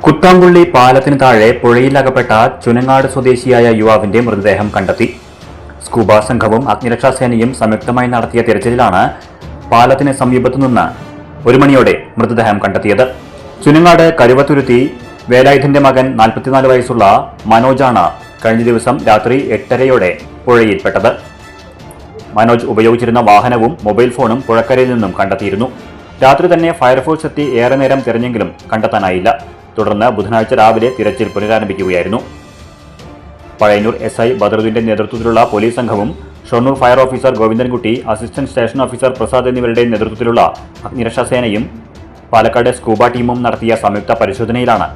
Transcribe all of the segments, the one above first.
കുത്താംപുള്ളി പാലത്തിന് താഴെ പുഴയിലകപ്പെട്ട ചുനങ്ങാട് സ്വദേശിയായ യുവാവിന്റെ മൃതദേഹം കണ്ടെത്തി. സ്കൂബ സംഘവും അഗ്നിരക്ഷാസേനയും സംയുക്തമായി നടത്തിയ തിരച്ചിലിലാണ് പാലത്തിന് സമീപത്തുനിന്ന് 1 മണിയോടെ മൃതദേഹം കണ്ടെത്തിയത്. ചുനങ്ങാട് കരുവത്തുരുത്തി വേലായുധന്റെ മകൻ 44 വയസ്സുള്ള മനോജാണ് കഴിഞ്ഞ ദിവസം രാത്രി 8:30യോടെ പുഴയിൽപ്പെട്ടത്. മനോജ് ഉപയോഗിച്ചിരുന്ന വാഹനവും മൊബൈൽ ഫോണും പുഴക്കരയിൽ നിന്നും കണ്ടെത്തിയിരുന്നു. രാത്രി തന്നെ ഫയർഫോഴ്സ് എത്തി ഏറെ നേരം തിരഞ്ഞെങ്കിലും കണ്ടെത്താനായില്ല. തുടർന്ന് ബുധനാഴ്ച രാവിലെ തിരച്ചിൽ പുനരാരംഭിക്കുകയായിരുന്നു. പഴയന്നൂർ SI ബദറുദ്ദീന്റെ നേതൃത്വത്തിലുള്ള പോലീസ് സംഘവും Shoranur fire officer Govindankutty, assistant station officer Prasad എന്നിവരുടെ നേതൃത്വത്തിലുള്ള അഗ്നിരക്ഷാസേനയും പാലക്കാട് സ്കൂബ ടീമും നടത്തിയ സംയുക്ത പരിശോധനയിലാണ്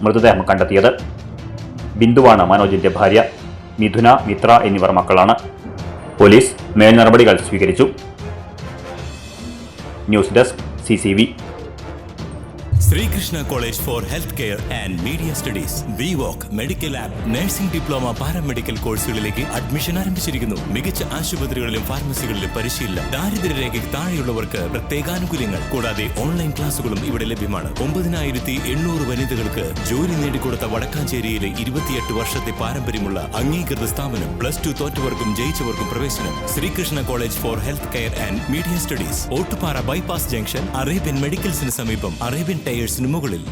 മൃതദേഹം കണ്ടെത്തിയത്. ബിന്ദുവാണ് മനോജിന്റെ ഭാര്യ. മിഥുന, മിത്ര എന്നിവർ മക്കളാണ്. പോലീസ് മേൽ നടപടികൾ സ്വീകരിച്ചു. News desk CCV. Sreekrishna college for health care and media studies, BVOC, medical lab, nursing diploma, paramedical കോഴ്സുകളിലേക്ക് അഡ്മിഷൻ ആരംഭിച്ചിരിക്കുന്നു. മികച്ച ആശുപത്രികളിലും ഫാർമസികളിലും പരിശീലനം. ദാരിദ്ര്യരേഖയ്ക്ക് താഴെയുള്ളവർക്ക് പ്രത്യേകാനുകൂല്യങ്ങൾ. കൂടാതെ ഓൺലൈൻ ക്ലാസുകളും ഇവിടെ ലഭ്യമാണ്. 9800 വനിതകൾക്ക് ജോലി നേടിക്കൊടുത്ത വടക്കാഞ്ചേരിയിലെ 28 വർഷത്തെ പാരമ്പര്യമുള്ള അംഗീകൃത സ്ഥാപനം. +2 തോറ്റവർക്കും ജയിച്ചവർക്കും പ്രവേശനം. Sreekrishna college for health care and media studies, Ottupara bypass junction, Arabian മെഡിക്കൽസിന് സമീപം, അറേബ്യൻ ടയേഴ്സിന് മുകളിൽ.